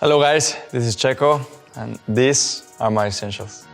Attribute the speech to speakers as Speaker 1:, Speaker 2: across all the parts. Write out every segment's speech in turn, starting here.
Speaker 1: Hello guys, this is Checo, and these are my essentials.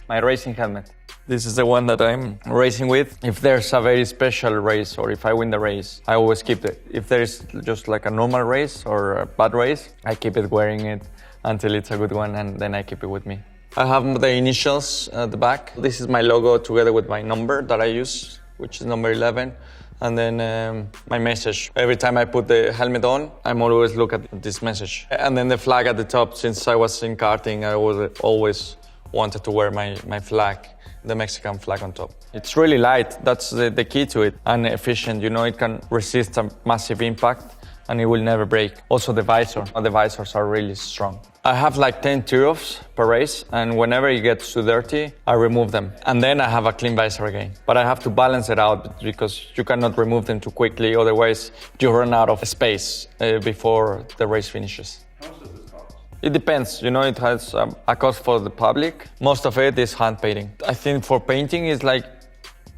Speaker 1: My racing helmet. This is the one that I'm racing with. If there's a very special race or if I win the race, I always keep it. If there's just like a normal race or a bad race, I keep it wearing it until it's a good one and then I keep it with me. I have the initials at the back. This is my logo together with my number that I use, which is number 11. And then my message. Every time I put the helmet on, I'm always look at this message. And then the flag at the top. Since I was in karting, I always wanted to wear my flag, the Mexican flag on top. It's really light, that's the key to it, and efficient. You know, it can resist a massive impact and it will never break. Also the visor, the visors are really strong. I have like 10 tear-offs per race, and whenever it gets too dirty, I remove them. And then I have a clean visor again. But I have to balance it out because you cannot remove them too quickly, otherwise you run out of space before the race finishes. It depends, you know, it has a cost for the public. Most of it is hand painting. I think for painting is like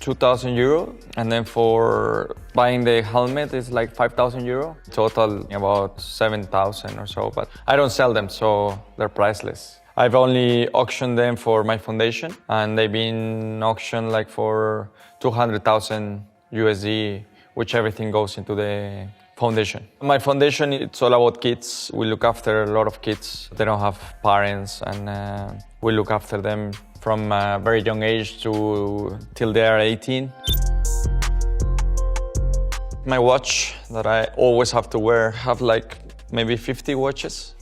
Speaker 1: 2,000 euro, and then for buying the helmet is like 5,000 euro. Total about 7,000 or so, but I don't sell them, so they're priceless. I've only auctioned them for my foundation, and they've been auctioned like for 200,000 USD, which everything goes into the foundation. My foundation, it's all about kids. We look after a lot of kids. They don't have parents, and we look after them from a very young age till they are 18. My watch that I always have to wear, have like maybe 50 watches.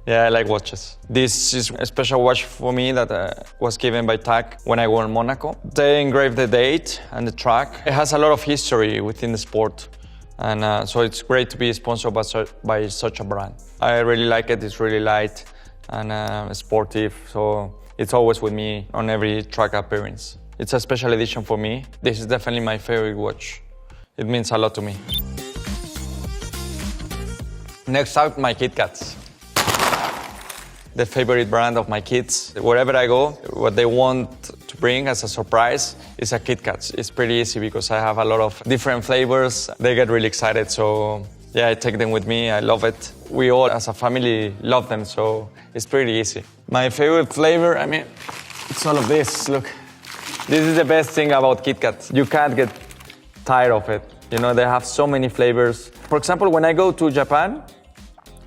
Speaker 1: Yeah, I like watches. This is a special watch for me that was given by TAG when I won Monaco. They engraved the date and the track. It has a lot of history within the sport. And so it's great to be sponsored by such a brand. I really like it, it's really light and sportive, so it's always with me on every track appearance. It's a special edition for me. This is definitely my favorite watch. It means a lot to me. Next up, my KitKats. The favorite brand of my kids. Wherever I go, what they want to bring as a surprise is a KitKat. It's pretty easy because I have a lot of different flavors. They get really excited, so yeah, I take them with me. I love it. We all as a family love them, so it's pretty easy. My favorite flavor, I mean, it's all of this. Look, this is the best thing about KitKat. You can't get tired of it. You know, they have so many flavors. For example, when I go to Japan,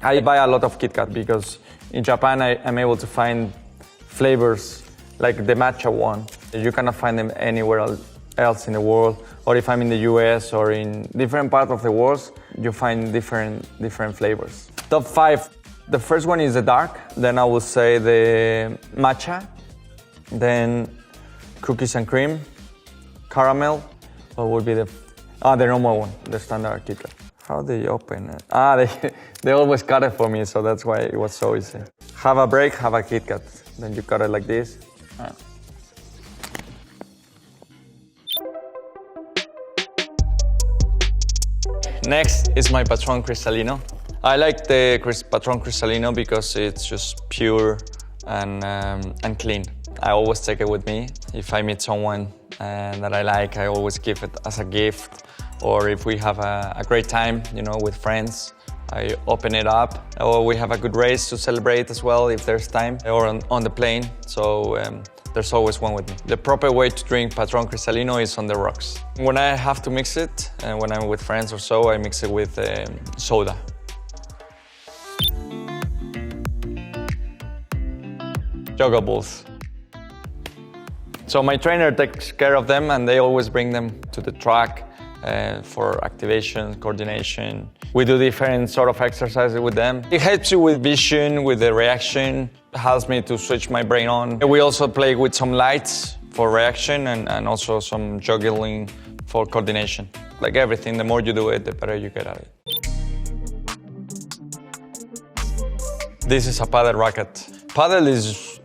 Speaker 1: I buy a lot of KitKat because in Japan, I'm able to find flavors like the matcha one. You cannot find them anywhere else in the world. Or if I'm in the US or in different parts of the world, you find different flavors. Top 5. The first one is the dark. Then I will say the matcha. Then cookies and cream. Caramel. What would be the normal one, the standard KitKat. How do they open it? They always cut it for me, so that's why it was so easy. Have a break, have a KitKat. Then you cut it like this. Next is my Patron Cristalino. I like the Patron Cristalino because it's just pure and clean. I always take it with me. If I meet someone that I like, I always give it as a gift. Or if we have a great time, you know, with friends, I open it up. Or we have a good race to celebrate as well if there's time, or on the plane. So there's always one with me. The proper way to drink Patron Cristalino is on the rocks. When I have to mix it, and when I'm with friends or so, I mix it with soda. Yoga balls. So my trainer takes care of them, and they always bring them to the track. For activation, coordination. We do different sort of exercises with them. It helps you with vision, with the reaction. It helps me to switch my brain on. We also play with some lights for reaction and also some juggling for coordination. Like everything, the more you do it, the better you get at it. This is a paddle racket. Paddle is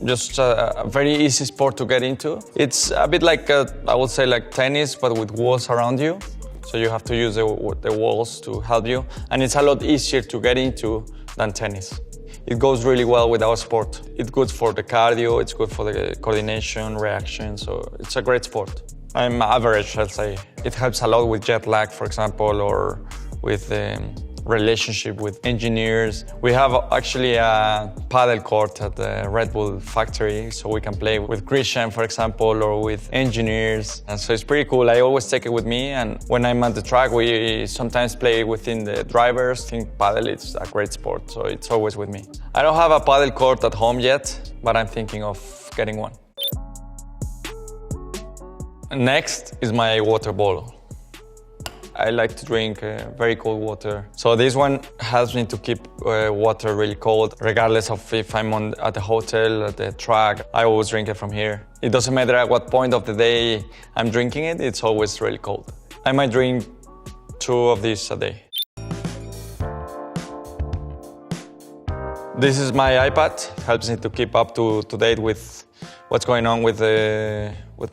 Speaker 1: just a very easy sport to get into. It's a bit like, I would say like tennis, but with walls around you. So you have to use the walls to help you. And it's a lot easier to get into than tennis. It goes really well with our sport. It's good for the cardio, it's good for the coordination, reaction, so it's a great sport. I'm average, I'll say. It helps a lot with jet lag, for example, or with relationship with engineers. We have actually a paddle court at the Red Bull factory, so we can play with Christian, for example, or with engineers. And so it's pretty cool. I always take it with me, and when I'm at the track, we sometimes play within the drivers. I think paddle is a great sport, so it's always with me. I don't have a paddle court at home yet, but I'm thinking of getting one. Next is my water bottle. I like to drink very cold water. So this one helps me to keep water really cold, regardless of if I'm at the hotel, at the track. I always drink it from here. It doesn't matter at what point of the day I'm drinking it, it's always really cold. I might drink 2 of these a day. This is my iPad. It helps me to keep up to date with what's going on with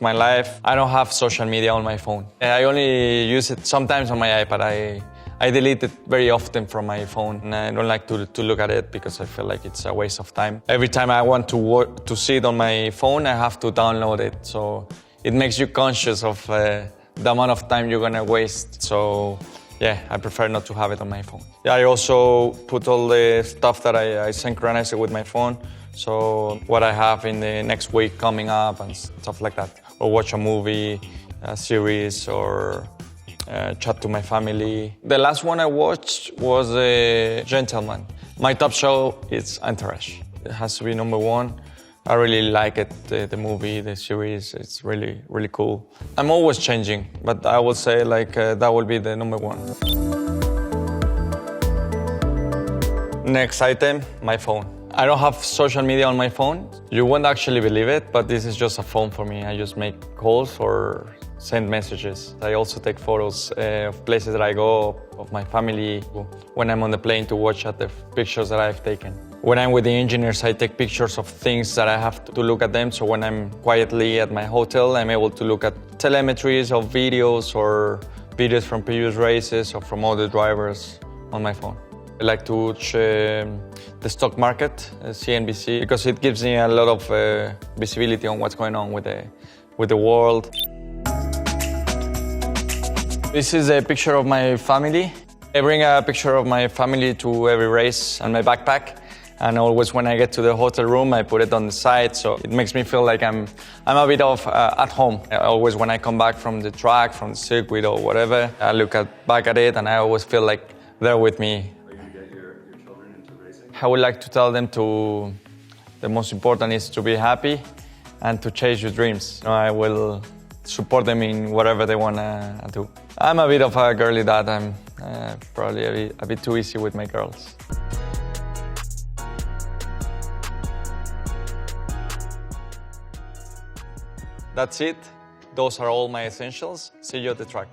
Speaker 1: my life. I don't have social media on my phone. I only use it sometimes on my iPad. I delete it very often from my phone, and I don't like to look at it because I feel like it's a waste of time. Every time I want to see it on my phone, I have to download it. So it makes you conscious of the amount of time you're gonna waste. So yeah, I prefer not to have it on my phone. Yeah, I also put all the stuff that I synchronize it with my phone. So what I have in the next week coming up and stuff like that. Or watch a movie, a series, or chat to my family. The last one I watched was Gentleman. My top show is Entourage. It has to be number 1. I really like it, the movie, the series. It's really, really cool. I'm always changing, but I would say like that will be the number 1. Next item, my phone. I don't have social media on my phone. You won't actually believe it, but this is just a phone for me. I just make calls or send messages. I also take photos of places that I go, of my family. When I'm on the plane to watch at the pictures that I've taken. When I'm with the engineers, I take pictures of things that I have to look at them. So when I'm quietly at my hotel, I'm able to look at telemetries of videos or videos from previous races or from other drivers on my phone. I like to watch the stock market, CNBC, because it gives me a lot of visibility on what's going on with the world. This is a picture of my family. I bring a picture of my family to every race on my backpack. And always when I get to the hotel room, I put it on the side, so it makes me feel like I'm a bit of at home. Always when I come back from the track, from the circuit or whatever, I look back at it and I always feel like they're with me. I would like to tell them the most important is to be happy and to chase your dreams. I will support them in whatever they want to do. I'm a bit of a girly dad. I'm probably a bit too easy with my girls. That's it. Those are all my essentials. See you at the track.